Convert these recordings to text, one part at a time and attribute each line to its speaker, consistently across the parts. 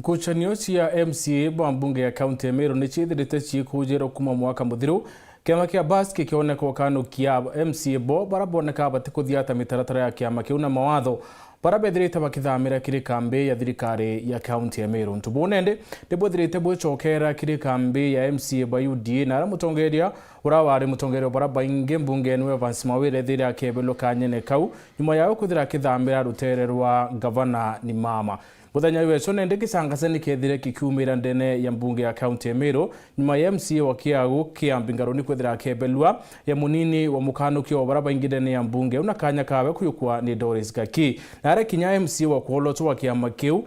Speaker 1: Ngucanio cia MCA bwa mbunge ya kaunti ya Meru ni ciithirite ciikujira kuma mwaka muthiru kiama kia BAS kioneka kanukia MCA bo baraboneka bati kuthiata mitaratara ya kiama kiu na mawatho barabethirite bakithamira kiri kambi ya thirikari ya kaunti ya Meru. Ntubonende ndibwethirite bwicokera kiri kambi ya MCA ba UDA na mutongeria urawari mutongeria barabainge mbunge niwe Evans Mawire thira kebelo kanyene kau nyuma yao kuthira kithamira rutere rwa gavana ni mama. Muthenya weso nende kisangase kethire kikumira ndene ya mbunge ya kaunti ya Meru nyuma ya MCA wa Kiagu kiambingaroni kwethira kebelwa ya munini wa mukanukio wa barabainge ndene ya mbunge unakanya kawe kuyukwa ni Doris Gaki na kinya MCA wa kuoloto wa kiama kiu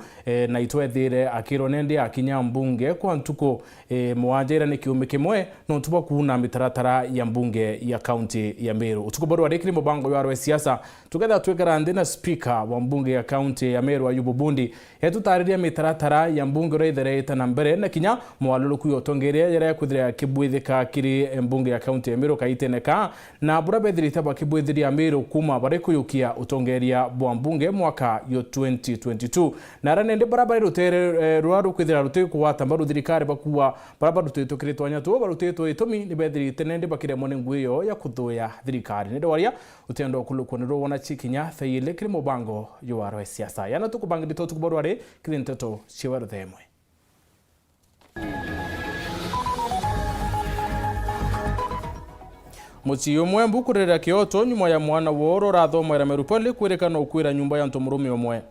Speaker 1: na itwethire akiro nende akinya mbunge kwa ntuko muwanjira ni kiume kimwe no ntuba kuuna mitaratara ya mbunge ya kaunti ya Meru. Utuko bodo wadikiri mubango ya siasa tuketha twekara ndena speaker wa mbunge ya kaunti ya Meru Ayubu Bundi yatutariria mitaratara ya mbunge reitherete na mbere na kinya mwaluluku yotongeria yara kuthira kibwithika kiri mbunge ya kaunti ya Meru kaiteneka na burabethirite bakibwithiria Meru kuma bare kuyukia utongeria bwa mbunge mwaka yo 2022 na ranende barabara rutere rwaru kwithira rutiko watamba ruthirikari bakuwa barabara rutitokirito nyatu barutito itumi ni bethirite nende bakire mone nguyo ya kuthoya thirikari nende waria utendo kulukonero wona chikinya thayile kiri mubango yo siasa yana tukubangidito tukuborwa Nteto Weru Imwe. Muci umwe mbukurira Kyoto nyuma ya mwana woro rathomera merupali kwerekana ukwira nyumba ya ntomurumi umwe.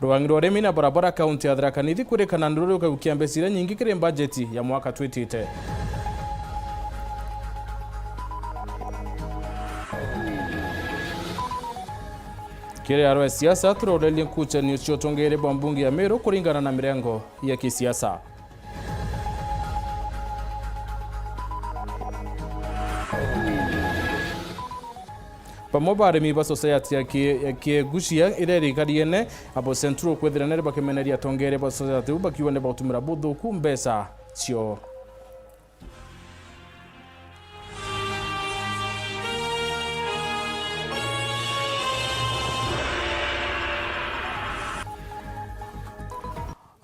Speaker 1: Rwangiro remi na barabara kaunti ya Thaa nithi kwerekana ndururu ukiambesira nyingi kire budgeti ya mwaka 2020. Kire ya siasa turorelie ngucanio ciotongere bwa mbunge ya Meru kuringana na mirengo ya kisiasa. Pamoja arimi ba society ya kiegucia irerikariene abo central kwethira nere bakemeneria tongere ba society bakione ba utumira buthuku mbesa cio.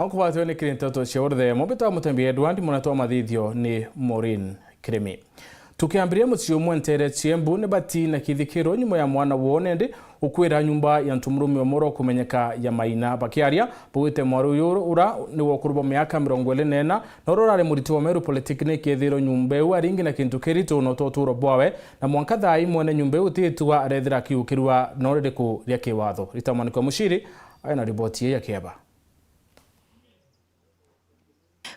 Speaker 1: Ankubatwe ni Nteto Weru Imwe bita MUTEMBEI Edward munatoa mathithio ni Maureen Krimi. Tukiambiria muci umwe ntere chiembu ne bati na kithikiro nyuma ya mwana wonende ukwira nyumba ya ntumurumi omoro kumenyeka ya maina bakiaria bwite mwaru yoro ura ni wokuruba miaka 24 na rorare muriti wa Meru Polytechnic ethiro nyumbeu aringi na kintu kerito no toturo bwawe na mwanka thai mwene nyumbeu titwa arethira kiukirwa norede ku ria kiwatho ritamani kwa mushiri aina riboti ya kiaba.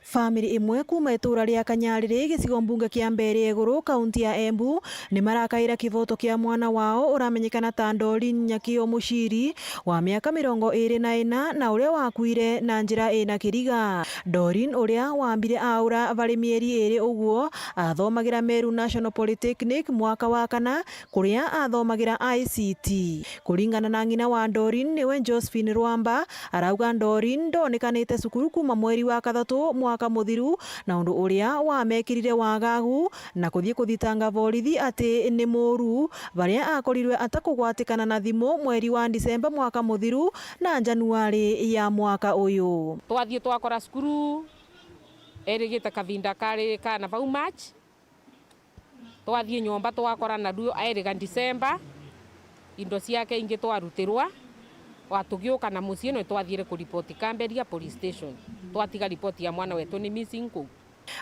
Speaker 2: Family imwe kuma itura ria Kanyarire gicigo mbunge kia Mbere Iguru kaunti ya Embu ni marakaira kivoto kia mwana wao uramenyekana ta Doreen Nyakio Mushiri wa miaka 24 na uria wakuire na njira ina kiriga. Doreen uria wambire aura vari mieri 2 uguo athomagira Meru National Polytechnic mwaka wa kana kuria athomagira ICT. Kuringana na ngina wa Doreen niwe Josephine Rwamba arauga Doreen ndonekanite cukuru kuma mweri wa kathatu mwaka muthiru na undu uria wamekirire wagagu na kuthie kuthitanga borithi ati ni muru baria akorirwe atakugwatikana na thimo mweri wa Disemba mwaka muthiru na Januari ya mwaka uyu.
Speaker 3: Twathie twakora cukuru erigite kavinda kari kana bau March twathie nyomba twakora na ndu eriga Disemba indo ciake ingi twarutirwa watugiuka na mucie no twathiire ku report Kamberia police station twatiga report ya mwana wetu ni missing ku.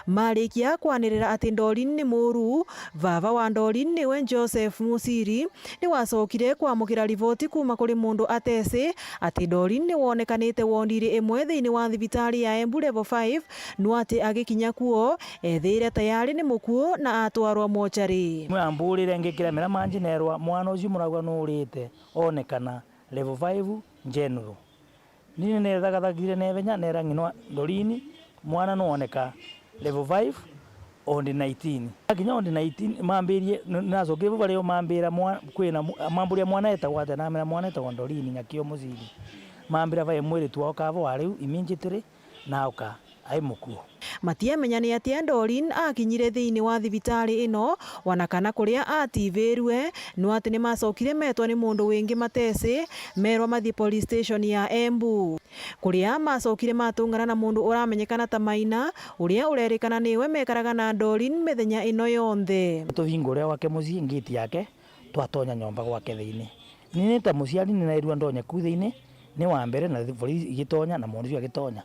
Speaker 2: Marikia kwanirira ati Doreen ni muru vava wa Doreen niwe Joseph Musiri ni wasokire kwamukira rivoti kuma kuri mundu atese ati Doreen ni wonekanite wondire imwe thiini wa thibitari ya Embu level 5 no ati agikinya kuo ethire tayari ni mukuo na atwarwa mochari.
Speaker 4: Mwamburire ngikira mera manjinerwa mwana ucio muragwa no urite onekana level 5 general nini nethagathagira nebenya nera nginwa Doreen mwana no oneka level 5 on 19 akinya on 19 mambirie nacoke bari mambira kwina mamburia mwana etagwate na mera mwana etagwa Doreen Nyakio Mushiri mambira vai mwiri twao kavo ariu immediately na oka ai mukuo.
Speaker 2: matiamenya nĩ atĩa Doreen akinyire thĩinĩ wa thibitari ĩno wana kana kũrĩa ativĩrue, no atĩ nĩ macokire metwa nĩ mũndũ wĩngĩ Matese merwa mathie police station ya Embu, kũrĩa macokire matũngana na mũndũ ũramenyekana ta Maina ũrĩa ũrerĩkana nĩwe mekaraga na Doreen mĩthenya ĩno yonthe.
Speaker 4: Tũhingũre gwake mũciĩ ngiti yake twatonya nyomba gwake thĩinĩ. Nĩ ta mũciari nĩ nairua ndonye ku thĩinĩ nĩ wa mbere na borithi igĩtonya na mũndũ ũcio agĩtonya.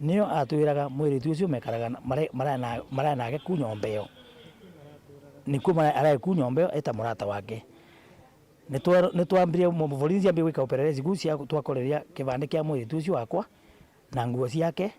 Speaker 4: Nĩo atwĩraga mũirĩtu ũcio mekaraga maraya nake ku nyomba ĩyo. Nĩkuo araĩ ku nyomba ĩyo eta mũrata wake. Nĩ twambirie borithi ambie gwĩka operation cia twakoreria kĩbande kĩa mũirĩtu ũcio wakwa na nguo ciake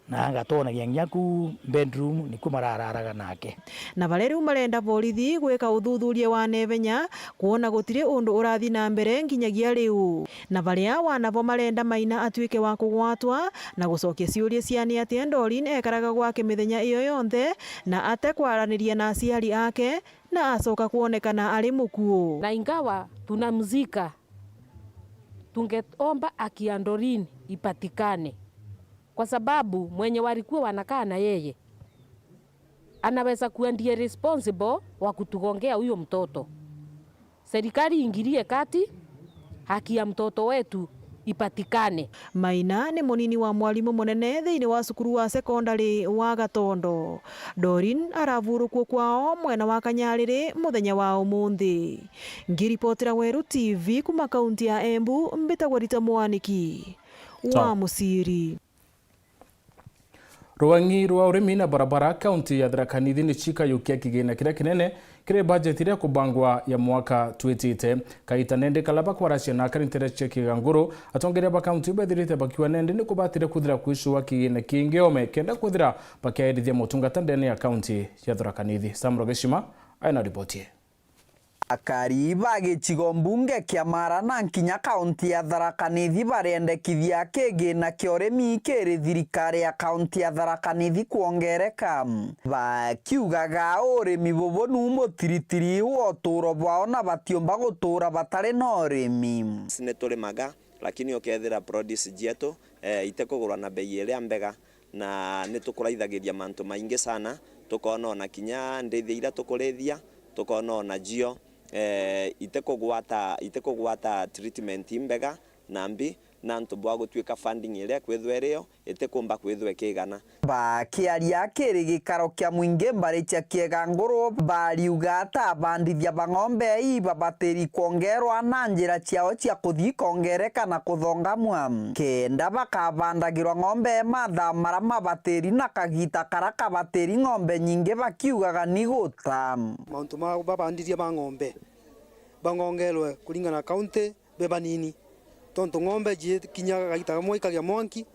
Speaker 4: na ngatonagia nginya ku bedroom nĩkuo marararaga nake.
Speaker 2: Na barĩu marenda borithi gwĩka ũthuthuria wa nevenya kuona gũtirĩ ũndũ ũrathi na mbere nginyagia rĩu. Na barĩa wanavo marenda Maina atuĩke wa kũgwatwa na gũcokia ciũria cia nĩ atĩa Doreen ekaraga gwake mĩthenya ĩyo yonthe na ate kwaranĩria na aciari ake na acoka kuonekana arĩ mũkuũ.
Speaker 3: Na ingawa tunamzika, tungeomba haki ya Doreen ipatikane, kwa sababu mwenye walikuwa wanakaa na yeye anaweza kuwa ndiye responsible wa kutugongea huyo mtoto. Serikali ingilie kati, haki ya mtoto wetu ipatikane.
Speaker 2: Maina nĩ mũnini wa mwalimu mũnene thĩinĩ wa cukuru wa secondary wa Gatondo. Doreen aravurũkwo kwao mwena wa Kanyarĩrĩ mũthenya wa ũmũthĩ. Ngiripotera Weru TV kuma kaunti ya Embu, mbĩtagwo Rita Mwaniki wa Mũciri.
Speaker 1: Rwangi rwa urimi na barabara kaunti ya Thaa nĩ cikayũkia kĩgĩna kĩrĩa kĩnene kĩrĩ bajeti ya kubangwa ya mwaka twĩtĩte. Kaita nende kalaba kwaracia na karintera kĩgangũrũ atongeria ba kaunti bethirite bakiwa nende nĩ kubatire kuthira kwĩcua kĩgĩna kĩngĩome kenda kuthira bakiairithia motungata ndene ya kaunti ya Thaa. Samro Geshima aina ripoti.
Speaker 5: Akariba gĩcigo mbunge kĩa Marana nkinya kaunti ya Thaa barendekithia kĩgĩna kĩa ũrĩmi kĩrĩ thirikari ya kaunti ya Thaa kuongereka. Bakiugaga ũrĩmi bũbũnu mũtiritiri wa ũtũũro bwao na batiũmba gũtũũra batarĩ na ũrĩmi.
Speaker 6: Nĩ tũrĩmaga lakini ũkethĩra produce jetu itekũgũrwa na bei ĩrĩa mbega na nĩ tũkũraithagĩria mantu maingi sana, tukona ona kinya ndĩithia ira tũkũrĩithia, tukona ona jio itekũgwata treatment mbega nambi na ntubwa gũtuĩka funding ĩrĩa kwĩthwereyo itekumba kwĩthwe kĩgana.
Speaker 5: Bakiaria kĩrĩ gĩkaro kĩa mũingĩ mbarĩcia kĩgangũrũ bariuga ta bandithia bang'ombe babatĩri kuongerwa na njĩra ciao cia kũthii kongereka na kũthongamwa kenda bakabandagĩrwa ng'ombe mathaa mara mabatĩri na kagita karaka batĩri ng'ombe nyingĩ bakiugaga ni gũta
Speaker 7: mauntu ma babandithia bang'ombe bangongerwe kulingana na kaunti beba nini tonto ng'ombe kinyaga kagita kamwe ikagia mwanki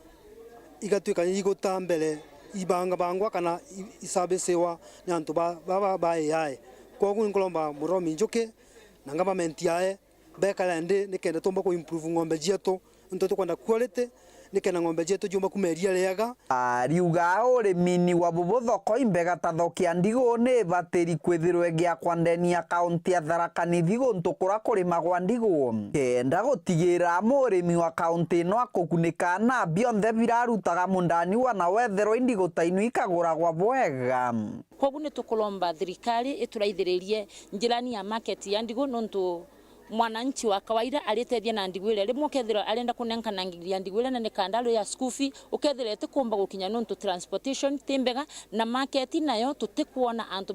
Speaker 7: igatuika igũta mbere ibanga bangwa kana isabesewa nyanto ba yae koguo ngolomba muromi njuke na government yae bekala ndi nikenda tomba ku improve ng'ombe jetu ntoto kwenda quality nikena ng'ombe jetu jumba kumeria rega.
Speaker 5: Ariuga ũrĩmi wa bũbũ thoko imbega ta thokia ndigũ nĩ batĩri kwĩthirwe gĩa kwandenia kaunti ya Thaa gũntũkũra kũrĩmagwa ndigũ kenda gũtigĩra mũrĩmi wa kaunti ĩno akũgunĩka na bionthe birarutaga mundani wana wetherwo indigũ ta inu ikagũragwa bwega.
Speaker 8: Koguo nĩ tũkũlomba thirikari ĩtũraithĩrĩrie njĩrani ya market ya ndigũ nontu mwananchi wa kawaida alitedia na ndigwile rimwe ukethira alenda kunenkana ngiria ndigwile na nekandalo ya school fee ukethira etikumba gukinya nonto transportation timbega na market nayo tutikuona antu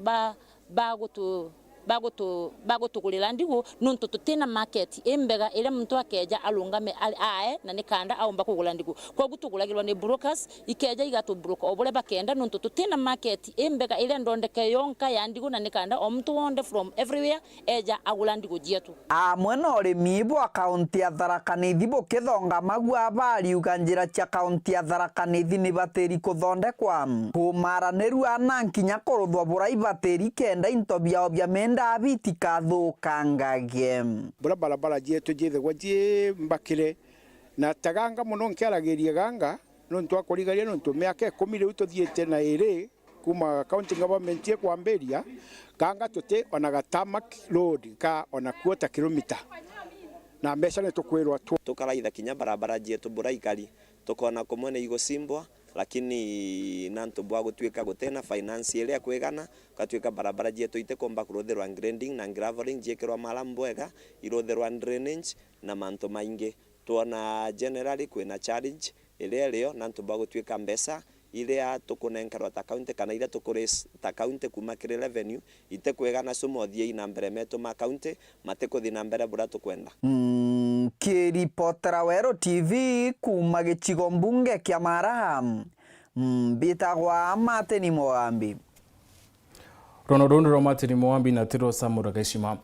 Speaker 8: bagutugulira ndigu nonto tutena market embega ile mtu akeja alungame ae na nekanda aomba kugula ndigu kwa gutugulagirwa ne brokers ikeja igato broker obole bakenda nonto tutena market embega ile ndondeke yonka ya ndigu na nekanda omtu wonde from everywhere eja agula ndigu jetu
Speaker 5: amwe no rimi bwa kaunti ya Thaa bukithonga magua bari uganjira cia kaunti ya Thaa ni bateri kuthondekwa kumaranĩru ana nkinya kũrũthwa burai bateri kenda into biao bia menda bitika thukangage
Speaker 9: bura barabara jetu jethegwa je mbakire na taganga muno nkiaragiria ganga no ntwakurigaria no ntumiake 10 riu tuthiete na iri kuma county government ye kwamberia kanga tuti ona gatamak road ka ona quarter kilometer na mbeca ne tukwirwa
Speaker 6: tukaraitha kinya barabara jetu buraikari tukona kumwene igosimbwa lakini nanto bwa gutwika gutena finance ile kwegana katwika barabara jeto itekomba kurotherwa grading na graveling jekirwa malambwega irotherwa drainage na manto maingi tuona generally kwina challenge ile leo nanto bwa gutwika mbesa ile ya tukunenkarwa ta county kana ile tukures ta county kuma kire revenue itekwegana sumo thie ina mbere meto ma county matekuthi na mbere bura tukwenda.
Speaker 5: Kiripotera Weru TV kuma gicigo mbunge kia Maraha bitagwa Mateni Moambi.
Speaker 1: Rono ro Mateni Moambi na tiro samura geshima.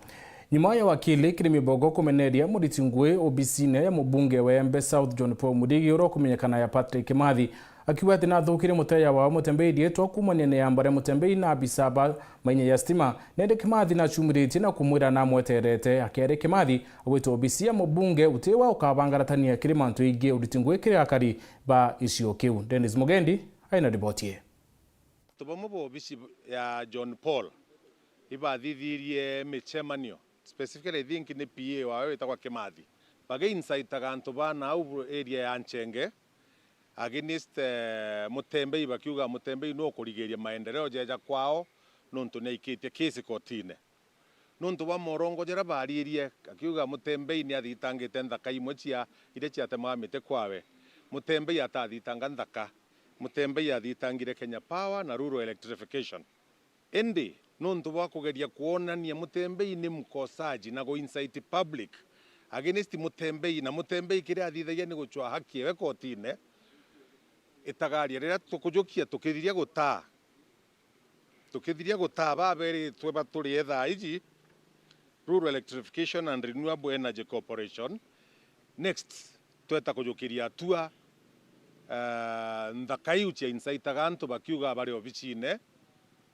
Speaker 1: Nyuma ya wakili Kirimi Bogo kumeneria muritingwe obisine ya mbunge wa Embe South John Paul Mudigi uro kumenyekana ya Patrick Mathi akiwa tina thukire muteya wa MUTEMBEI dietwa kumanene ya mbare MUTEMBEI na bisaba mainye ya stima nende Kimathi na chumuriti na kumwira na mweterete akere Kimathi awito obisi ya mbunge utewa ukabangaratania kirimantu ige uritingwe kire akari ba isio kiu. Dennis Mugendi aina ripotie.
Speaker 10: Tubomo obisi ya John Paul iba thithirie michemanio specifically think ni PA wawe itakwa Kimathi bage insight taganto bana au area ya Nchenge against MUTEMBEI bakiuga MUTEMBEI no kurigeria maendeleo jeja kwao nonto neikitie case kotine nonto wa morongo jera baririe akiuga MUTEMBEI ni athitangite nthaka imwe cia ire cia temamite kwawe MUTEMBEI atathitanga nthaka MUTEMBEI athitangire Kenya Power na rural electrification endi nonto wa kugeria kuonania MUTEMBEI ni mkosaji na go insight public against MUTEMBEI na MUTEMBEI kire athithagia ni guchwa haki we kotine itagaria rira tukujukia tukithiria gutaa baberi tweba turi etha iji Rural Electrification and Renewable Energy Corporation next tweta kujukiria tua ndakaiu cia insaitaga antu bakiuga bari obicine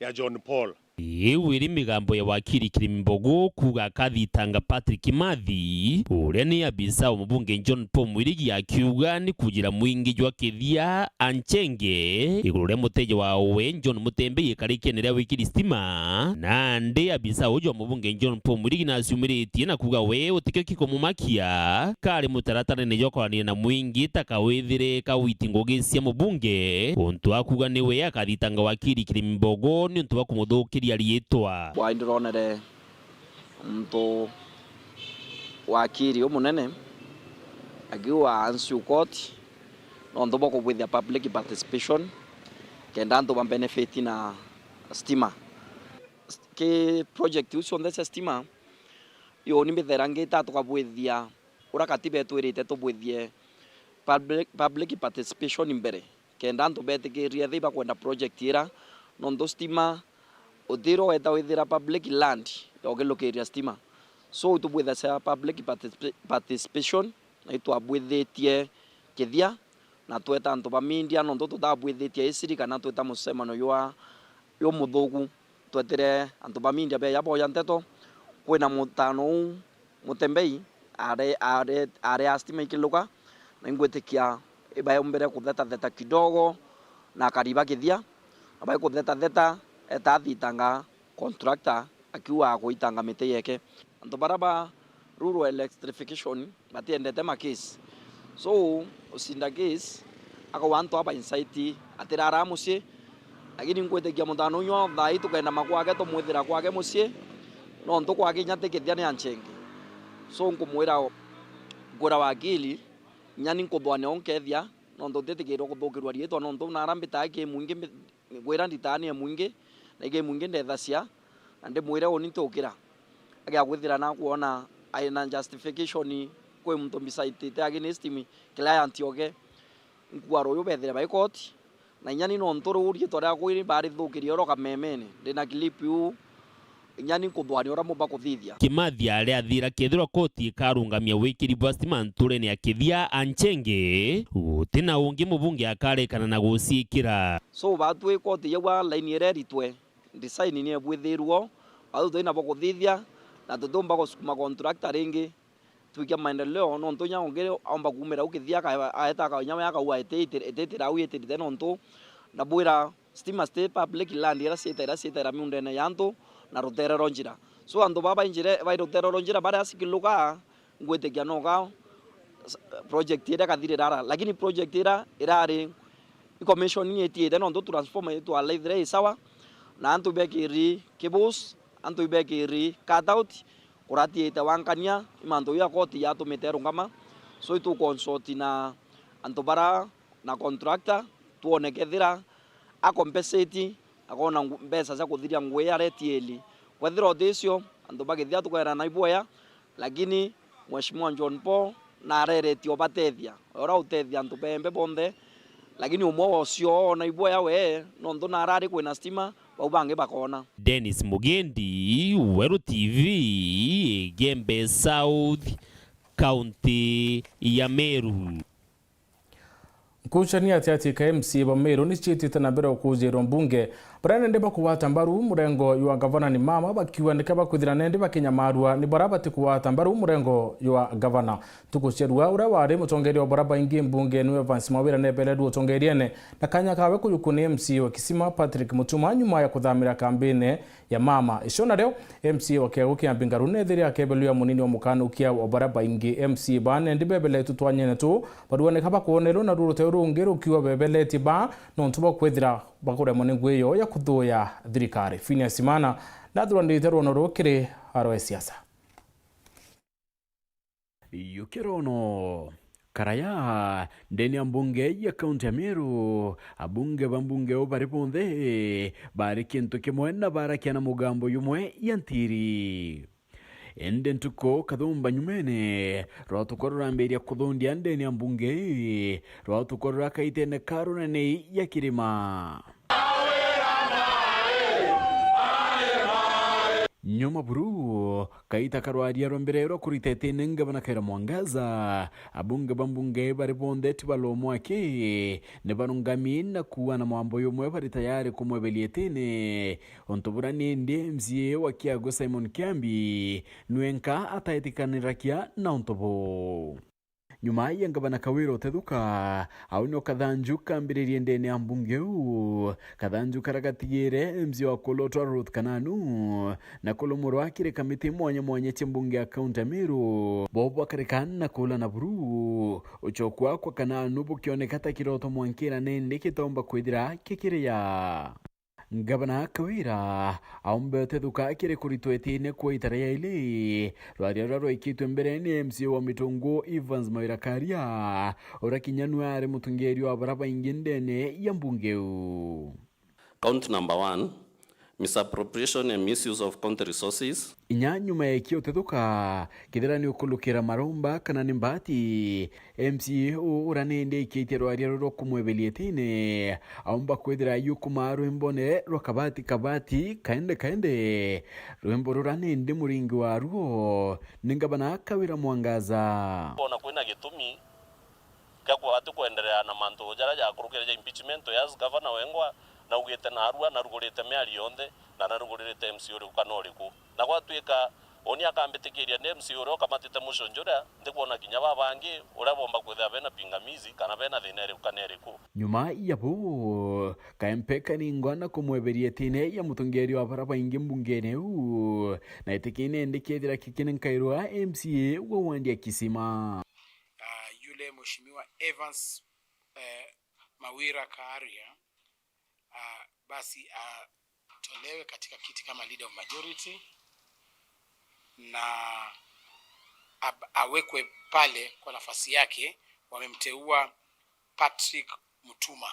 Speaker 10: ya John Paul.
Speaker 11: Iu iri migambo ya wakili Kirimi Bogo kuga kathitanga Patrick Mathi uria ni abisa mbunge John Paul Mwirigi akiuga ni kugira mwingi jwa kithia Anchenge iguru ria muteja wa we John MUTEMBEI karikenera wikiri stima na ndi abisa ujo mbunge John Paul Mwirigi na asumiritie na kuga we utike kikomumakia kari mutaratara ni jokorania na mwingi takawithire kawitingoge cia mbunge untu akuga ni we akathitanga wakili Kirimi Bogo ni untu wakumuthukiria alietwa
Speaker 12: bwa ndironere mtu wakiri umunene agiwa ansu court no ndo boko with the public participation kenda ndo benefit na stima ke project uso ndese stima yo ni mitherangita tukabwithia ura katibe twirite tubwithie public participation imbere kenda ndo betikiria thiba kwenda project ira no ndo stima udiro eta withira public land yogelokeria stima so tubwitha sa public participation na itwabwithitie kithia na tweta antu bamindia no ndo tutabwithitie isiri kana tweta musemano yo muthugu twetire antu bamindia be yabo ya Nteto kwina mutano MUTEMBEI are astima ikiluka na ingwetikia ibaye mbere kutheta kidogo na kariba kithia abaye kutheta etathitanga contractor akiwa kuitanga mite yeke anto baraba rural electrification batiendete makesi so usinda case ako wanto aba insight atirara musie lakini ngwetekia mutano nyo thai tukenda makwake tumwithira kwake musie no nto kwake nyate kithia ni Anchenge so nkumwira ngura wakili nyani nkuthwane onkethia no ndo tetikirwo kuthukirwa rietwa no ndo narambita ke mwingi gwira nditani mwingi na ige mwingi ndethacia na ndimwire oni ntukira agia gwithira na kuona aina justification kwe mtu bisaitite against me client yoge nkwaro yo bethira by court na nyani no ntoro urie toria kwiri bari thukirio ro kamemene ndina clip yu nyani kuthwani ora mumba kuthithia
Speaker 11: Kimathi aria athira kethirwa koti karungamia wikiri bwastima nture ni akithia Anchenge utina ungi mubunge akarekana na gucikira
Speaker 12: so batwe koti yawa line ire ritwe design ni ebwithirwo atu twina bokuthithia na tutumba gusukuma contractor ringi twikia maendeleo no ntonya ongere amba kumera ukithia ka aeta ka nyama yaka wa etete au etete no nto na bwira stima state public land ira sita miundene yanto na roterero njira so ando baba injire vai roterero njira bara sikiluka ngwetekia no ga project ira kathire rara lakini project ira irari commission ni etiete no ndo transform yetu alaithre isawa na antu bekiri kibus antu bekiri cut out kurati ite wankania imanto ya koti ya tumeteru ngama so itu consult na antu bara na contractor tuone kethira a compensate akona mbesa za kuthiria ngwe ya retieli kwethira odesio antu bagithia tukwera na iboya lakini Mheshimiwa John Paul na arereti obatethia ora utethia antu pembe bonde lakini umwe ocio na iboya we no ndo na arari kwina stima baubange bakona.
Speaker 11: Dennis Mugendi, Weru TV, Gembe South, County ya Meru.
Speaker 1: Kuchania tiati KMC ba Meru ni chiti tena bero kujero mbunge barane ndeba kuwata mbaru murengo ywa gavana ni mama bakiwa ndikaba kuthira nende bakinya marua ni baraba tikuwata mbaru murengo ywa gavana tukucherwa ura wari mutongeri wa baraba ingi mbunge niwe Vance Mawira nebeledu utongeriene na kanya kawe kuyukuni MC wa Kisima Patrick Mutuma nyuma ya kuthamira kambine ya mama ishona leo MC wa Keguki ambingarune thiri akebelu ya munini wa mukanu kia wa baraba ingi MC bane ndibebele tutwanyene tu baduane kaba kuonero na rurute urungiru kiwa bebeleti ba no ntuba kwethira bakore monengweyo ya kuthoya thirikari Finia Simana na thurandite no rukire haro siasa
Speaker 13: yukirono karaya ndeni ambunge ya kaunti ya Meru abunge bambunge obari bonde bari kintu kimwe na barakiana mugambo yumwe yantiri ende ntuko kathumba nyumene rwatukorora mbere ya kuthundia ndeni ambunge rwatukorora kaitene karuna nei ya kirima nyuma buru kaita karwaria romberero kuritete ngabana kaira mwangaza abunge bambunge bari bonde tibalomo ake ne barungami na kuwa na mwambo yomwe bari tayari kumwebelietene ontobura nende mzie wa Kiago Simon Kiambi nuenka ataitikanirakia na ontobo nyuma yangabana kawiro teduka auno kadhanju kambiririe ndene ambungeu kadhanju karagatigire mzio wa Koloto Ruth Kananu na kolomoro akire kamiti mwanya chimbunge akaunti ya Meru bobo akarekana na kula na buru uchokwa kwa Kananu bukionekata kiroto mwankira nende kitomba kwidira kikiria Gavana Kawira aumbe teduka kire kuritwetine kwa itaraya ile rwariro ikitwe mbere ni MC wa Mitungo Evans Mawirakaria ora kinyanware mutungeri wa baraba ingindene ya mbungeu.
Speaker 14: Count number 1, misappropriation and misuse of county resources.
Speaker 13: Inyanyuma ya kio teduka kidira ni ukulukira maromba kana nimbati MC uranende ikitero ariro kumwebelietine aumba kwedira yukumaru imbone kabati kaende ruembo ruranende muringi waruo ningabana Kawira mwangaza
Speaker 14: bona kwina gitumi kakwa watu kuendelea na manto jara ya kurukira impeachment ya governor wengwa na ugete na arua na rugurite meari yonde na narugurite MC uri kanoriku na gwatwika oni akambitikiria ne MC uri kamatite mushonjura ndikuona kinya babangi urabomba kwetha bena pingamizi kana bena thinere kaneriku
Speaker 13: nyuma yabo kaempeka ni ngwana kumweberia tine ya mutungeri wa baraba ingi mbungene na itikine ndikethira kikine nkairwa MCA wa Wandia Kisima
Speaker 15: yule mheshimiwa Evans Mawira Karia basi tolewe katika kiti kama leader of majority na awekwe pale kwa nafasi yake. Wamemteua Patrick Mutuma,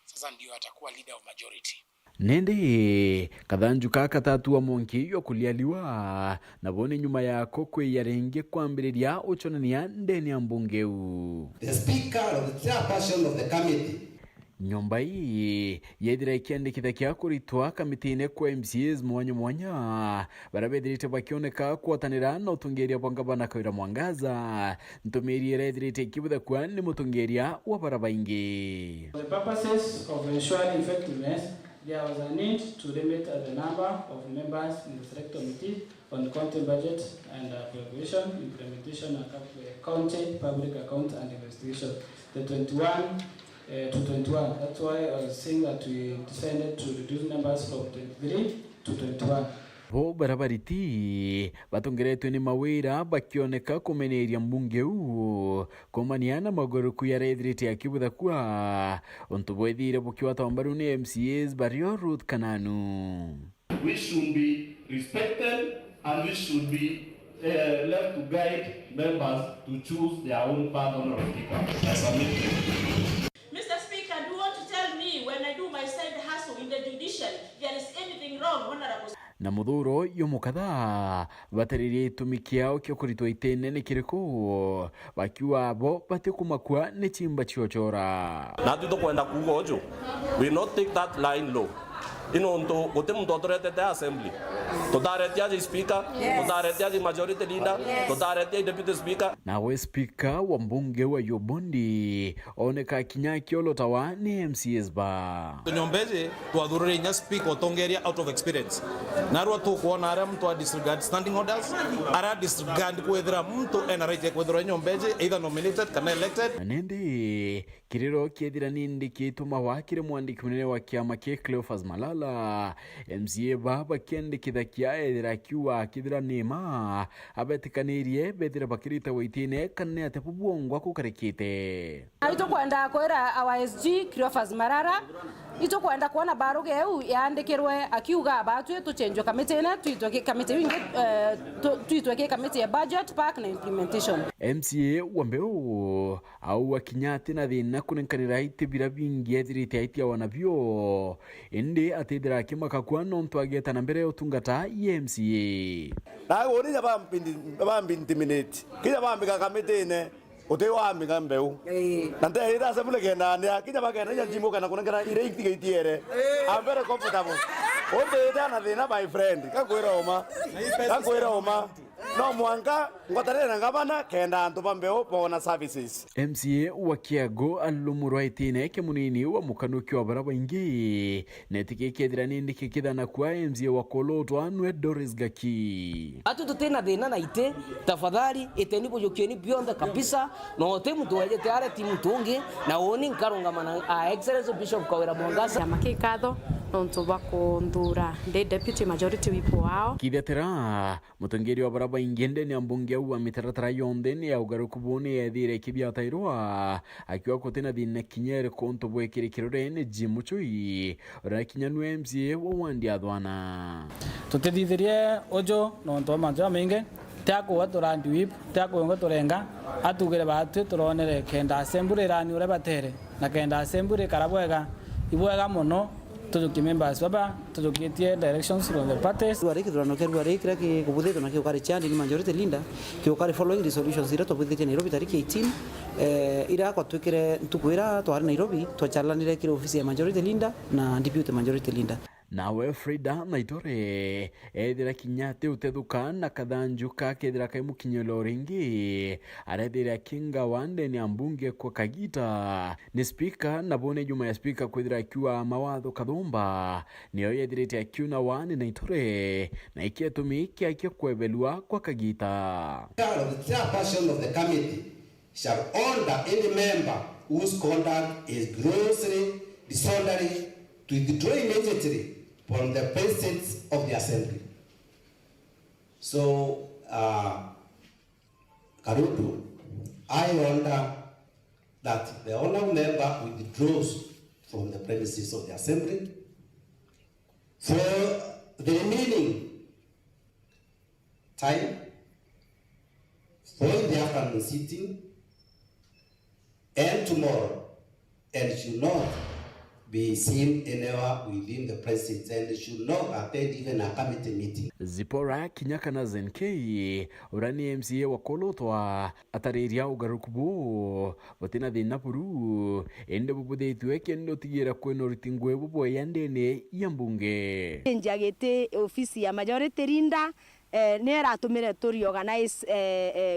Speaker 15: sasa ndio atakuwa leader of majority.
Speaker 13: Nende kadhanju kaka tatu wa monki yo kulialiwa na bone nyuma yako kwe yarenge kwambiriria uchonania ndeni ambungeu.
Speaker 16: The speaker of the chairperson of the committee
Speaker 13: nyomba hii yedira ikiandikitha kia kuritwa kamitine kwa MCAs mwanya barabedrite bakioneka kuatanira na utungeria bangabana Kawira mwangaza ntomeri yedrite ikibutha kwa ni mutungeria wa baraba ingi.
Speaker 17: For the purposes of ensuring effectiveness, there was a need to limit the number of members in the select committee on county budget and appropriation, implementation of county public account and investigation. The 21 to 21. That's why I was saying that we decided to reduce numbers from 23 to 21.
Speaker 13: bo barabariti batongeretwe ni mawira bakioneka kumeneria mbunge u komaniana magoruku ya redrite akibutha kwa onto bwethire bukiwa tambaru ni MCAs Bario Ruth Kananu.
Speaker 18: We should be respected and we should be left to guide members to choose their own partner of speaker.
Speaker 19: Mr. Speaker, do you want to tell me when I do my side hustle in the judiciary, there is anything wrong, Honorable?
Speaker 13: Na muthuro yo mukatha batarire tumikiao kyo kuritwa itene ni kiriko bakiwa bo batikumakwa ni chimba chiochora
Speaker 14: na tuto kwenda kugojo. We not take that line low. Inonto gote muntu authority assembly to direct ya speaker, to direct ya majority leader, to direct ya deputy speaker.
Speaker 13: Na we speaker wa mbunge wa Yobondi oneka kinyaki olotawa ni MCS ba
Speaker 20: Nyombeje tuadhurire nya speaker otongeria out of experience narwa tu kuona ara mtu a disregard standing orders ara disregard kwethira mtu ena right kwethira Nyombeje either nominated kana elected.
Speaker 13: Nende kiriro kiethira nindi kituma wakire mwandiki munene wa kiama ke Cleophas Malala MCA baba kende kithakia ethira kiwa kithira nima abetikanirie bethira bakirita waitine kanne atebubwongwa kukarekite
Speaker 21: ito kwenda kwera ASG Cleophas Malala ito kwenda kuona baruge eu yaandikirwe akiuga abatwe tuchenjwe kamiti na tuitwe kamiti wingi tuitwe kamiti ya budget park na implementation.
Speaker 13: MCA wambeu au wakinyati na thina kunenkanira itibira bingi ethirite aitia wanabyo indi atithira kimaka kwa nonto ageta na mbere utungata MCA
Speaker 22: na gori bambi intimidate kija bambi kamiti ne otewa miga mbeu nante ira se mule kena ne kija bagena ya jimo kana kunengana ire ikitiere I'm very comfortable onde dana thina my friend kakwira oma no mwanga ngotarera ngabana kenda antu bambeo bona services.
Speaker 13: MCA wa Kiago alumurwa itine ke munini wa mukanuki wa baraba ingi netike kedira nindi kikidana kwa MCA wa Koloto anwe Doris Gaki
Speaker 23: atu tutena thina na ite tafadhali iteni bujukeni beyond kabisa no te mtu waje tayari timu tungi na woni nkarungamana a excellence Bishop Kawira Mwangasa
Speaker 3: ya makikatho nonto bakondura the deputy majority wipo wao
Speaker 13: kidetera mutongeri wa baraba ingende ni ambunge wa mitaratara yonde ni augaruku bone yethire kibya tairwa akiwa kotena dinne kinyere konto bwekire kirore ni jimuchui rakinyanu MCA wa wandi adwana
Speaker 17: tutithithirie ojo nonto manjo mingi tako watorandi wip tako ngo torenga atugere batwe turonere kenda assembly rani ure batere na kenda assembly karabwega ibwega muno tujuki members baba tujukitie directions from the parties
Speaker 24: wariki durano kerwa rekira ki kubuthito na kiukari chandi ni majority leader kiukari following resolutions ira to buthite Nairobi tariki 18 ira kwa twikire ntukwira twari Nairobi twachalanire kire ofisi ya majority leader na deputy majority leader
Speaker 13: nawe Frida Naitore ethira kinyate utethuka na kathanjuka kethira kaimukinyelo ringi arethira kinga wande ni ambunge kwa Kagita ni speaker na bone juma ya speaker kwethira kiwa mawatho kathumba niyo yethirite akiuna wani Naitore na ikiatumi kia kwebelwa kwa Kagita.
Speaker 16: The chairperson of the committee shall order any member whose conduct is grossly disorderly to withdraw immediately from the presence of the assembly. So, Karudu, I order that the honourable member withdraws from the premises of the assembly for the remaining time for the afternoon sitting and tomorrow, and should not be seen anywhere within the precinct and should not attend even a committee meeting.
Speaker 13: Zipora Kinyaka na Zenkei urani MCA wa Kolotwa atariria ugarukubu batina thina puru ende bubuthe tueke ndo tigira kweno ritingwe bubwe yandene yambunge
Speaker 25: njagete ofisi ya majority leader nera tumire to reorganize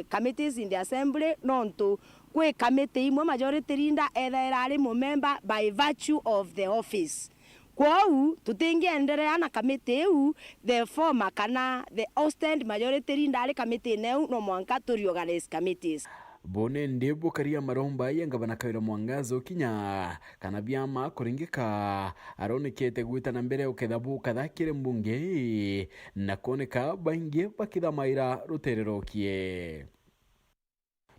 Speaker 25: committees in the assembly nonto kwe committee imwe majority leader either ari mo member by virtue of the office kwau tutingienderea na committee u the former kana the ousted majority leader ari committee neu no mwanka to reorganize committees
Speaker 13: bone ndebo karia maromba yangabana kawira mwangazo kinya kana byama kuringika aronekete gwitana mbere ukethabu kathakire mbunge na koneka baingie bakithamaira rutererokie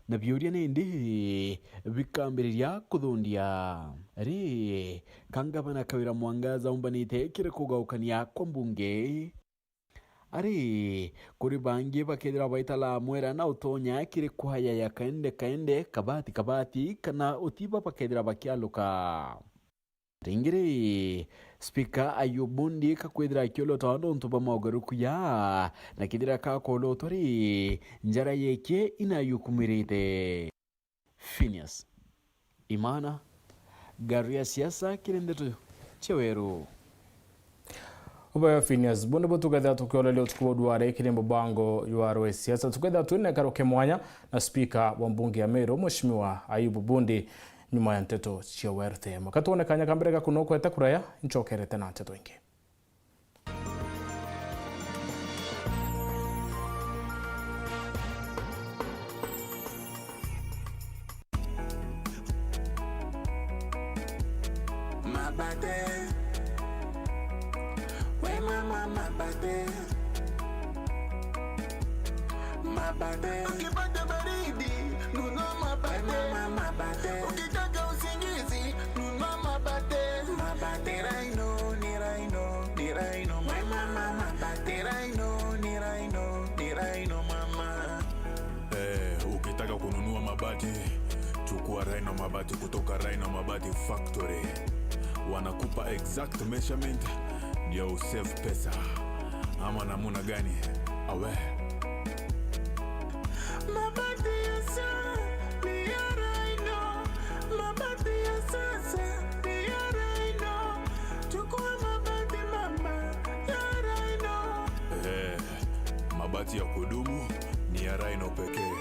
Speaker 13: na biuria nindi bikambiriria kuthundia ri kangabana kawira mwangaza umbanite kire kugaukania kwa mbunge ari kuri bangi bakethira baitala mwera na utonya kiri kuhaya ya kaende kabati kana utiba bakethira bakialuka ringiri speaker ayubundi kakwethira kiolo tando ntuba mogaruku ya na kithira ka kolo tori njara yeke inayukumirite Phineas Imana garia siasa kirendeto cheweru
Speaker 1: Ubaya Phineas bonde botugatha tukiola leo tukuwa duare kilembo bango yuarwe siasa tugatha tuine karoke mwanya na speaker wa mbunge ya Meru Mheshimiwa Ayubu Bundi nyuma ya Nteto cia Weru makatuone kanya kambere kuno kweta kuraya nchokerete na Nteto ingi
Speaker 2: Ukipata baridi nunua mabate, ukitaka usingizi nunua mabate. Ni raino mama, ni raino mama.
Speaker 4: Ukitaka kununua mabati chukua Rhino mabati kutoka Rhino Mabati Factory, wanakupa exact measurement ndio usave pesa. Ama namuna gani awe
Speaker 2: mabati ya sasa ni ya Rhino, mabati ya sasa ni ya Rhino. Chukua mabati mama ya Rhino.
Speaker 4: Mabati ya kudumu ni ya Rhino pekee.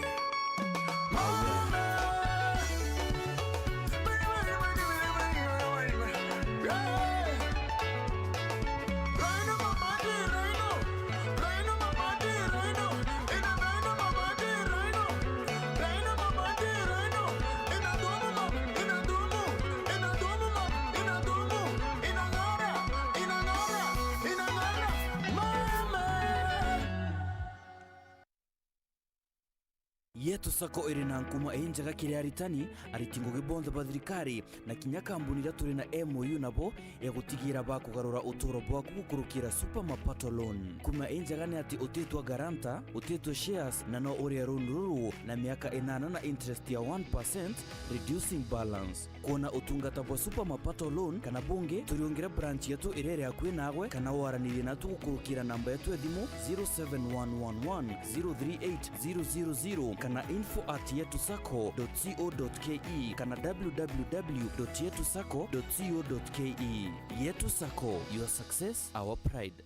Speaker 7: Yetu sako irina nkuma enjaga kiri aritani aritingo gibonda badrikari na kinya kambuni turi na MOU nabo ya gutigira bakugarura uturo bwa kukurukira super mapato loan kuma enjaga ni ati utetwa garanta utetwa shares na no uri runuru na miaka 8 na interest ya 1% reducing balance kona utungata bwa super mapato loan kana bunge turiongera branch yetu irere akwe nagwe kana waranire na tukurukira namba yetu ya thimu 0711038000 kana info@yetusako.co.ke kana www.yetusako.co.ke. Yetu Sako, your success, our pride.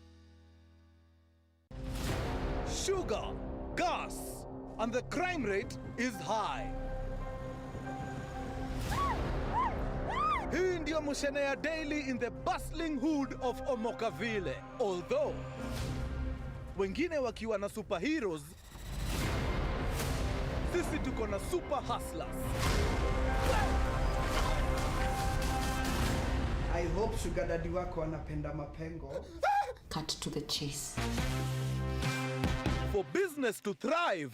Speaker 8: Sugar, gas, and the crime rate is high. Hii ndio mushene ya daily in the bustling hood of Omokavile. Although wengine wakiwa na superheroes, sisi tuko na super hustlers.
Speaker 9: I hope sugar daddy wako anapenda mapengo.
Speaker 26: Cut to the chase.
Speaker 8: For business to thrive,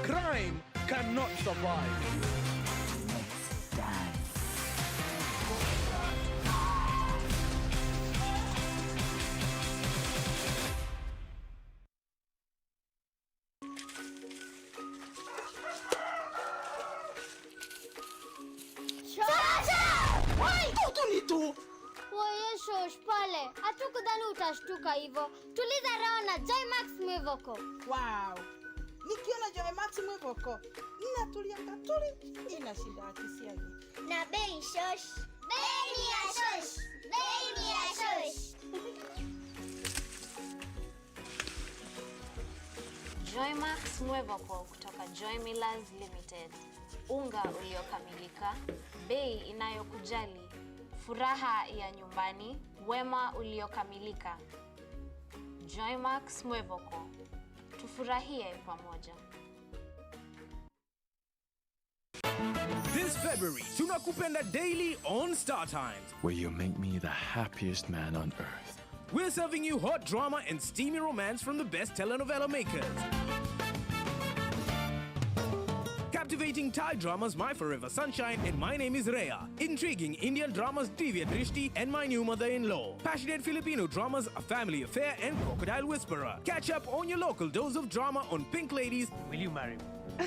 Speaker 8: crime cannot survive.
Speaker 27: Shosh pale, hatukudhani utashtuka hivyo. Tuliza roho na Joymax Mwevoko.
Speaker 28: Wow. Nikiona Joymax Mwevoko, ninatulia katuli, ina shida akisiagi.
Speaker 27: Na bei shosh. Bei ni ya shosh. Bei ni ya shosh.
Speaker 29: Joymax Mwevoko kutoka Joy Millers Limited. Unga uliokamilika, bei inayokujali. Furaha ya nyumbani, wema uliokamilika. Joymax Mwevoko. Tufurahie pamoja.
Speaker 5: February, tunakupenda daily on Star Times,
Speaker 6: where you make me the happiest man on earth.
Speaker 5: We're serving you hot drama and steamy romance from the best telenovela makers. Captivating Thai dramas My Forever Sunshine and My Name is Rhea. Intriguing Indian dramas Divya Drishti and My New Mother-in-Law. Passionate Filipino dramas A Family Affair and Crocodile Whisperer. Catch up on your local dose of drama on Pink Ladies.
Speaker 10: Will you marry me?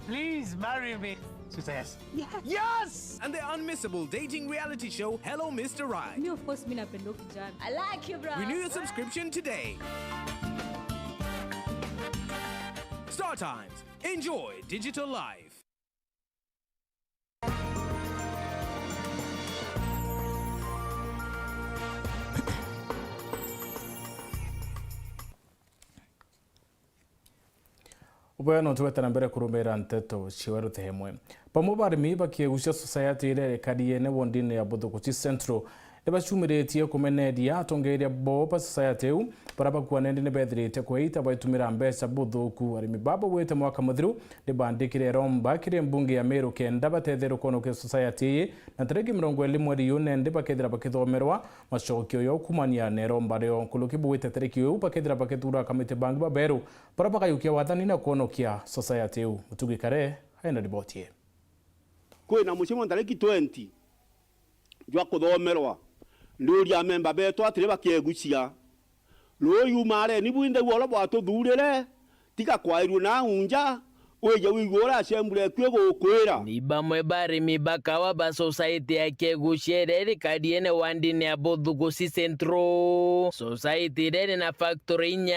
Speaker 10: Please marry me. She says,
Speaker 5: Yes! Yes! And the unmissable dating reality show Hello Mr. Right.
Speaker 11: Me of course, I like you, bro.
Speaker 5: Renew your subscription today. Star Times. Enjoy digital life.
Speaker 1: Ubeno tuwetana mbere kurumira Nteto chiwerute Imwe. Pamwe barimi bakiegucia society ire kadiene wondine ya Buthukuchi Central nebachumiretie kumenedia atongeria boba society u baraba kwanende ne bethirite kweita baitumira mbeca buthuku arimi baba wete mwaka muthiru nibandikire romba kire mbunge ya Meru kenda batethero konoke society na tariki 20 mweri yunende bakethira bakithomerwa macokio yo kumania ne romba ryo kuluki buwite tariki u bakethira baketura kamite bangi baberu baraba kayukia wathani na konokia society u mutugikare haina ribotie
Speaker 22: kwina mucimo tariki 20 jwa kuthomerwa nduria memba beto atire bakiegucia royu mare ni buinde wolo bwatuthurire tiga kwairu na hunja weje wigora assembly kwe gukwira
Speaker 12: ni bamwe barimi bakawa ba society yake gushere kadiene wandine ya Buthukuchi Central society rene na factory nya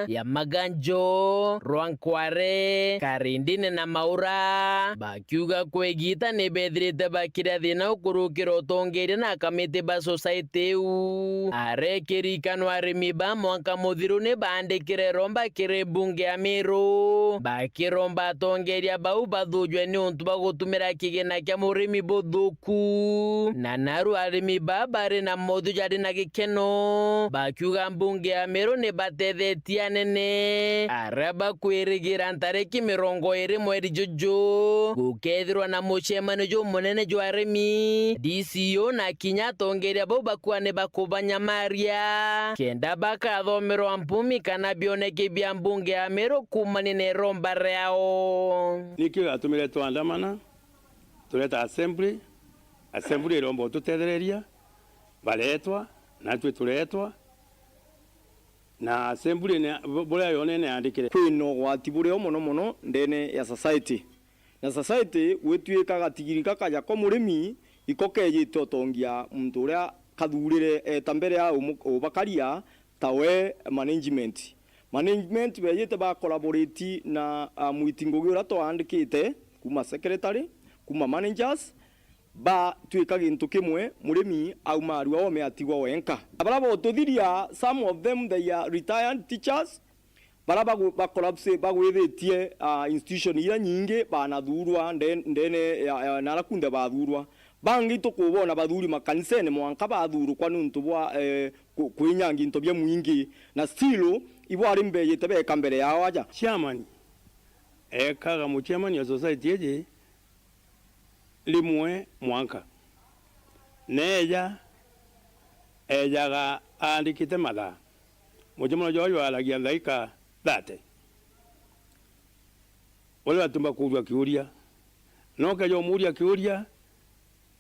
Speaker 12: ya Maganjo Rwankware Karindine na Maura bakiuga kwegita ne bedrite bakira thina ukurukiro tongere na kamite ba society u arekirikano arimi ba mwaka muthiru ne bandikire romba kire bunge ya Meru bakiro batongeria bau bathujwe ni untu bagutumira kigena kya murimi buthuku na naru arimi babare na modhu jari na gikeno bakiuga mbunge ya Meru ne batethetia nene araba kwirigira ntareki 20 mweri jojo gukethirwa na mucemano jo munene jo arimi DCO na kinya tongeria bau bakwane bakubanya maria kenda bakathomerwa mpumi kana bioneke bya mbunge ya Meru kumanine romba reao
Speaker 22: nikio atumire twandamana tureta assembly rombo tutethereria baletwa na twe turetwa na assembly ne bora yone ne andikire kwino gwati bure muno ndene ya society na society wetwika gatigirika kaja ko murimi ikokeje totongia muntu uria kathurire tambere ya ubakaria tawe management bejete ba collaborate na muitingo gira to andikite kuma secretary kuma managers ba twika gintu kimwe murimi au maru ao meatigwa wenka abarabo tuthiria some of them they are retired teachers baraba ba collapse ba gwethetie institution ira nyingi banathurwa ndene narakunda bathurwa bangi tukubona bathuri makanisene mwanka bathuru kwa nuntu bwa kwinyangi into bya mwingi na still ibo ari mbeye tebeka mbere yawo aja chairman kaga mu chairman ya society yeje limwe mwanka neja ejaga andikite mada mujimo joyo alagia laika date wala tumba kuja kiuria noka jo muria kiuria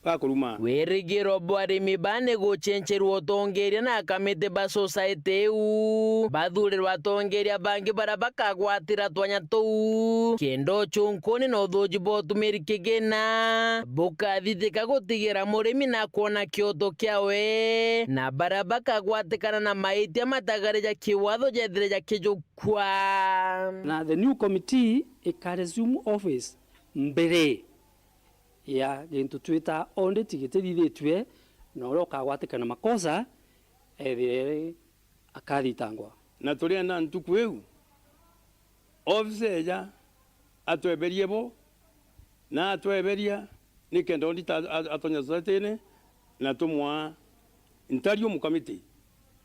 Speaker 22: bakuruma
Speaker 12: werigiro bwarimi bane guchencherwo tongeria na kamite ba society u bathurirwa tongeria bangi bara bakagwatira twanya tou kendo chunkoni no thuji botumiri kigena bukathithika gutigira murimi na kuona kioto kiawe na bara bakagwatikana na maitia matagarija kiwatho jethire kijukwa
Speaker 14: na the new committee ikaresume office mbere ya gintu twita audit gitirithiitwe na ro kagwatikana makosa ethire akathitangwa
Speaker 22: na turia na ntuku eu office ya atweberie bo na atweberia nikenda audita atonya society na tumwa intario mu committee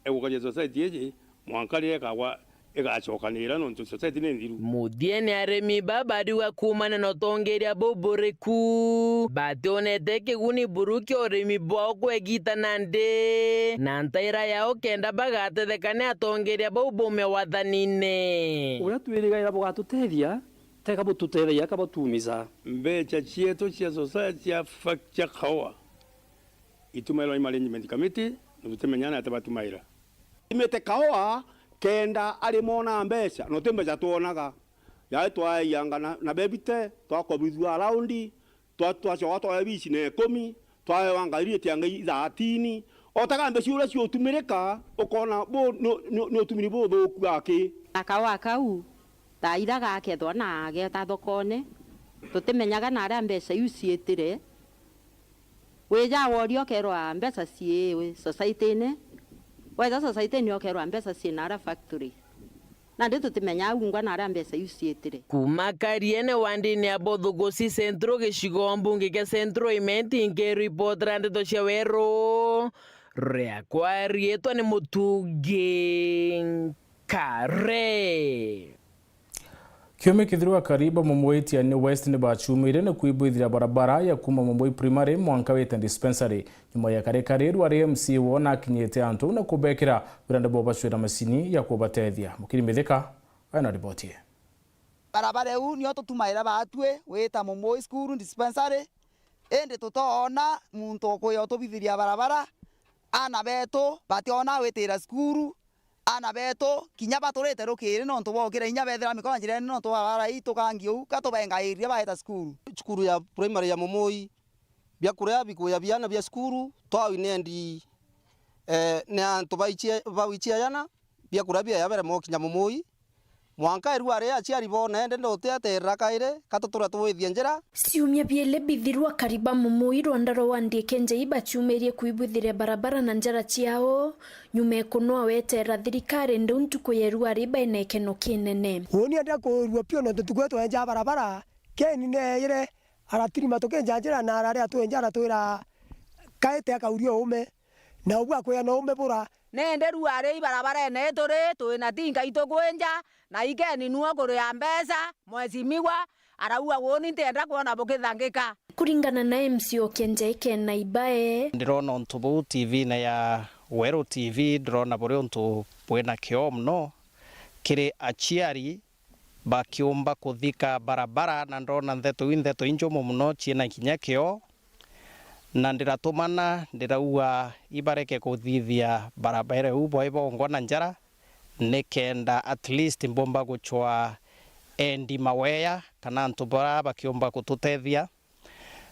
Speaker 22: egukaje society yeje mwankarire kagwa igacokanira no society ne ndiru
Speaker 12: Mudieni aremi babadi wa kumana no tongeria boboreku batonete kiguni buruki oremi boko egita nande nantaira yao kenda bagate thekane atongeria bobome wathanine
Speaker 14: uria twirigaira bugatuteithia teka bututeithia kabotumiza
Speaker 22: mbecha chieto chia society ya facture kawa itumailo management committee nutemenyana atabatumaira imete kawa kenda ali mona mbecha no tembecha tuonaga ya twa yanga na bebite twa kobithua around twa choto ebici ne 10 twa wangarie tianga 30 otaga mbeca ule cio tumirika ukona bo no tumiri bo thoku ake
Speaker 25: akawa kau taira gakethwa na ageta thokone tutimenyaga na aria mbeca iuciitire weja worio kerwa mbeca cie society ne wetha society ni okerwa mbeca cie na ara factory na ndi tutimenya ungwa na aria mbeca iuciitire
Speaker 12: kuma kariene wandini abothuguci centro gicigo mbunge kia centro imenti nke report Nteto cia Weru riakwa rietwa ni Mutungi Kare
Speaker 1: Kiume kithirwa kariba mumwiti ni West ni bachumire na kuibwithira barabara ya kuma Mumoi primary mwanka wete dispensary nyuma ya kare rwa MC wona kinyete antu na kubekira birande bo bashwira masini ya kubatethia mukiri mitheka ana ripoti
Speaker 3: barabara u nio tutumaira batwe weta Mumoi school dispensary ende tutona muntu ko yo tubithiria barabara ana beto bationa wetira school ana beto kinya baturete rukiri no ntubokira inya bethera mikona njire no twara itukangiu katubenga iria baeta skuru ya primary ya Mumoi bia kurea bikuya biana bia skuru twawinendi ne antu baichia yana bia kurea bia yabere mo kinya Mumoi mwanka irware aciari bona ende ndoteaterera kaire katutura twithia njira
Speaker 15: ciumia biele bithirwa kariba Mumoi rwandaro wandie kenje ibachumerie kuibwithire barabara na njara ciao nyume kunwa wetera thirikari nduntu kuyerua riba inekeno kinene
Speaker 17: woni anda kurua pio no tutukweto enja barabara keni ne ire aratiri matoke njira na arare atwenja twira kaete akaurio ume na ubwa kuya no ume bura
Speaker 3: nende ruare barabara ene tore twina tinga itogwenja na igeni nuo kuria mbeca mwezi migwa araua woni ntenda kuona bukithangika
Speaker 15: kuringana na MC Kenje na ibae
Speaker 18: ndirona ontubu TV na ya Weru TV ndirona buri ontu bwena kio mno kiri aciari bakiumba kuthika barabara na ndona Nteto injomo muno ciena kinya kio na ndiratumana ndiraua ibareke kuthithia barabara ubo ibongona njara nekenda at least mbomba guchwa endi maweya kana ntubara bakiumba kututethia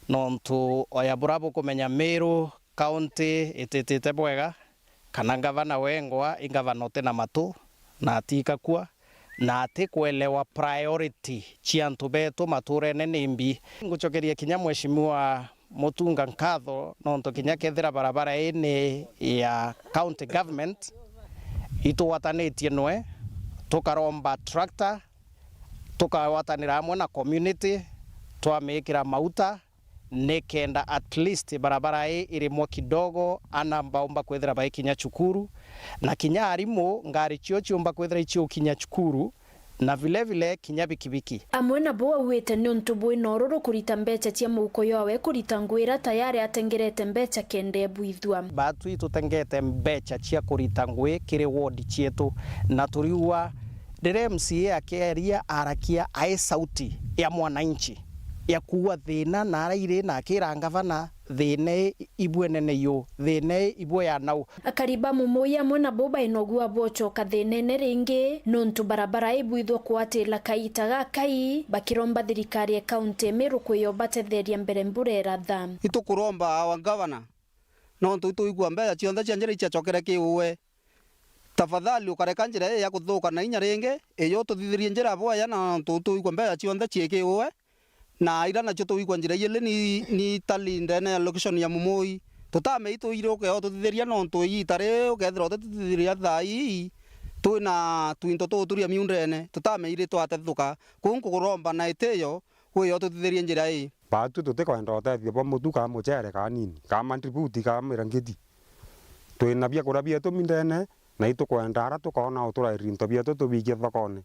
Speaker 18: nontu oya burabo kumenya Meru county ititite bwega kana gavana wengwa ingavanote na matu na atika kwa na ati kuelewa priority chiantu betu mature nembi nguchokeria kinya mheshimiwa Mutunga nkatho nonto kinya kethira barabara ine ya county government ituwatanetie nwe tukaromba tractor tukawatanira hamwe na community twamekira mauta nekenda at least barabara irimwo kidogo ana mbaomba kwethira bai kinya chukuru na kinya arimo ngari cio ciomba kwethira icio kinya chukuru na vile kinya bikibiki
Speaker 15: amwe na bo wete ni untubu inororo kurita mbecha cia muko yawe kurita ngwira tayari atengerete mbecha kende buithwa
Speaker 18: batu itutengete mbecha cia kurita ngwe kiri ward cietu na turiwa dire MCA akeria arakia ai sauti ya mwananchi ya kuwa thina na araire na akira ngavana thine ibwenene yo thine ibwe ya nau
Speaker 15: akariba Mumoi amwe na boba inogua bochoka thine ringi nontu barabara ibuithwa kwatila kaitaga kai bakiromba thirikari ya county Meru kuyobatetheria mbere mburera tha
Speaker 3: itukuromba wa governor nontu tuigua mbea cionthe cia njira ichachokere kiuwe tafadhali ukareka njira ya kuthuka na inya ringi iyo tuthithirie njira bwaya na tuigua mbea cionthe ciekiuwe na ira na choto wikwa njira yele ni talinde na location ya Mumoi tutame itu iroke o tuthiria no tuyitare ukethira tutithiria thai twina twinto tuturia miundene tutame ire twatethuka kunku kuromba na iteyo kwiyo tutithiria njira ii
Speaker 19: batu tutikwenda utethia bo mutuka muchere kanini kama tributi kama irangiti twina bia kurabia tumindene na itukwenda ara tukona uturairi into bia tubikie thokone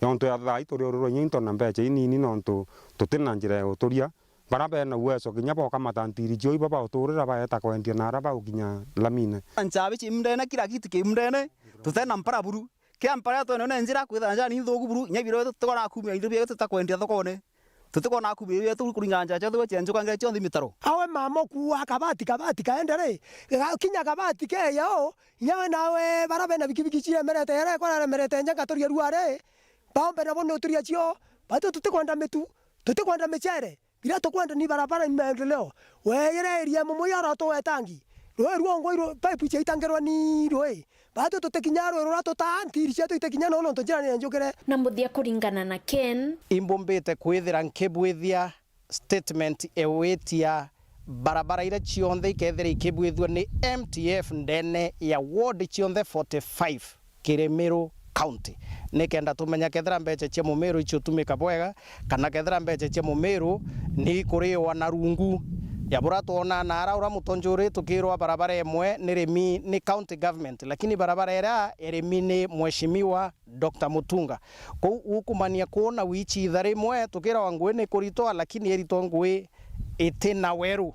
Speaker 19: yonto ya Thaa ituri uru nyinto na mbeche inini nonto tutina njira ya uturia bara bena uwezo kinya boka matantiri joi baba uturira baeta kwendia na araba ukinya lamine
Speaker 3: anchabe chimndene kila kitu kimndene tutena mpara buru kia mpara to none njira kwitha njani nthugu buru nyabiro tukona kumia indo bia tutakwendia thokone tutikona kumia tu kuringanja cha tu chenjuka ngai chondi mitaro
Speaker 17: awe mamo kuwa kabati kaendere kinya kabati ke yao nyawe nawe bara bena bikibiki chire merete ere kwa merete njanga toria ruare baombe na bono toria chio bato tutikwenda metu tutikwenda mechere bila tukwenda ni barabara maendeleo weere eria mumoyara to wetangi rwe ruongo iro pipe che itangerwa ni rwe bato tutekinyaro ro rato tantiri che tutekinya no njira ni njugere
Speaker 15: na muthia kuringana na Ken
Speaker 18: imbombete kwithira nkebwithia statement ewetia barabara ira chionthe ikethira ikebwithwa ni MTF ndene ya ward chionthe 45 Kiremero County nikenda tumenya kethira mbeche cia Mumeru icio tumika bwega kana kethira mbeche cia Mumeru ni kuriwa na rungu ya bura tuona na ara ura mutonjuri tukirwa barabara Imwe ni remi ni county government lakini barabara era eremi ni mheshimiwa Dr. Mutunga kou ukumania kuona wichi ithari Imwe tukira wangwe ni kuritoa lakini erito ngwe itina Weru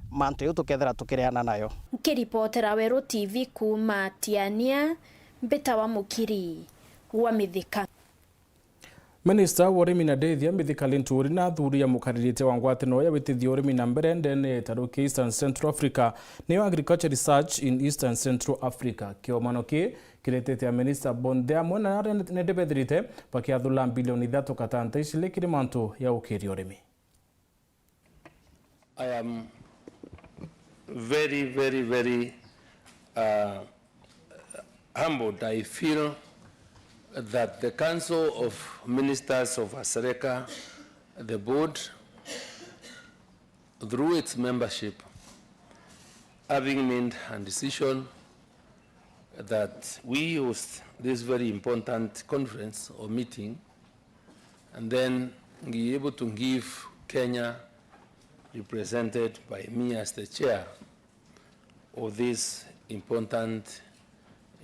Speaker 18: manto yo tukethira tukireana nayo
Speaker 15: kiripotera Weru TV kuma Tiania Mbeta wa Mukiri wa Mithika.
Speaker 1: Minister wa urimi na ndethia Mithika Linturi na thuri ya mukaririte wa ngwatino ya witithia urimi na mbere ndene taruki Eastern Central Africa niyo Agriculture Research in Eastern Central Africa kiomano ki kiretete ya minister Bondea mwana ndebethirite pakiathula bilioni 3 katanta ishile kirimanto ya ukiri urimi.
Speaker 2: I am very humbled. I feel that the Council of Ministers of Asareka, the board, through its membership, having made a decision that we host this very important conference or meeting, and then be able to give Kenya, represented by me as the chair of this important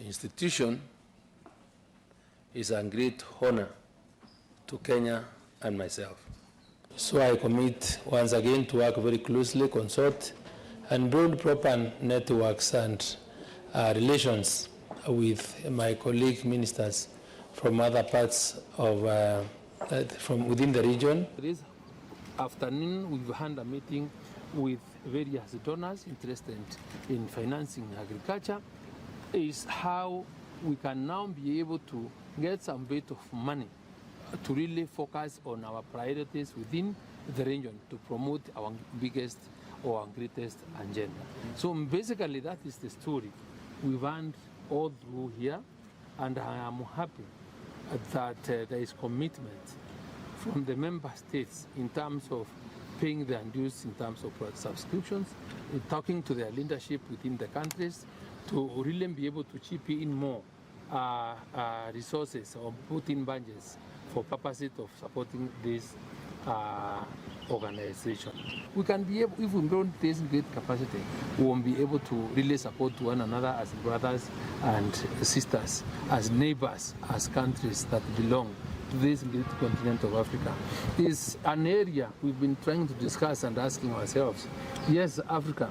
Speaker 2: institution, is a great honor to Kenya and myself. So I commit once again to work very closely, consult, and build proper networks and relations with my colleague ministers from other parts of, from within the region.
Speaker 4: This afternoon we've had a meeting with various donors interested in financing agriculture. Is how we can now be able to get some bit of money to really focus on our priorities within the region to promote our biggest or our greatest agenda. So basically that is the story we've earned all through here, and I am happy that there is commitment from the member states in terms of paying their dues in terms of subscriptions, in talking to their leadership within the countries to really be able to chip in more resources or put in budgets for purposes of supporting this organization. We can be able, if we build this great capacity, we will be able to really support one another as brothers and sisters, as neighbors, as countries that belong to this great continent of Africa. Is an area we've been trying to discuss and asking ourselves. Yes, Africa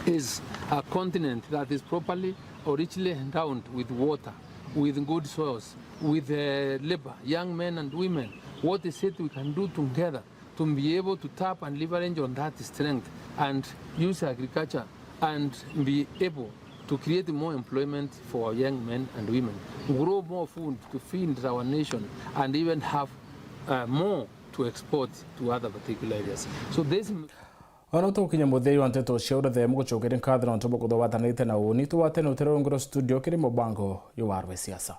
Speaker 4: is a continent that is properly or richly endowed with water, with good soils, with labor, young men and women. What is it we can do together to be able to tap and leverage on that strength and use agriculture and be able to create more employment for our young men and women, grow more food to feed our nation, and even have more to export to other particular areas. So this
Speaker 1: ono to kinya muthei wa Nteto ciaura the mugochokere nkathira ntobo kutho watanite na uni tu watene utero ngoro studio kiri mubango yo warwe siasa.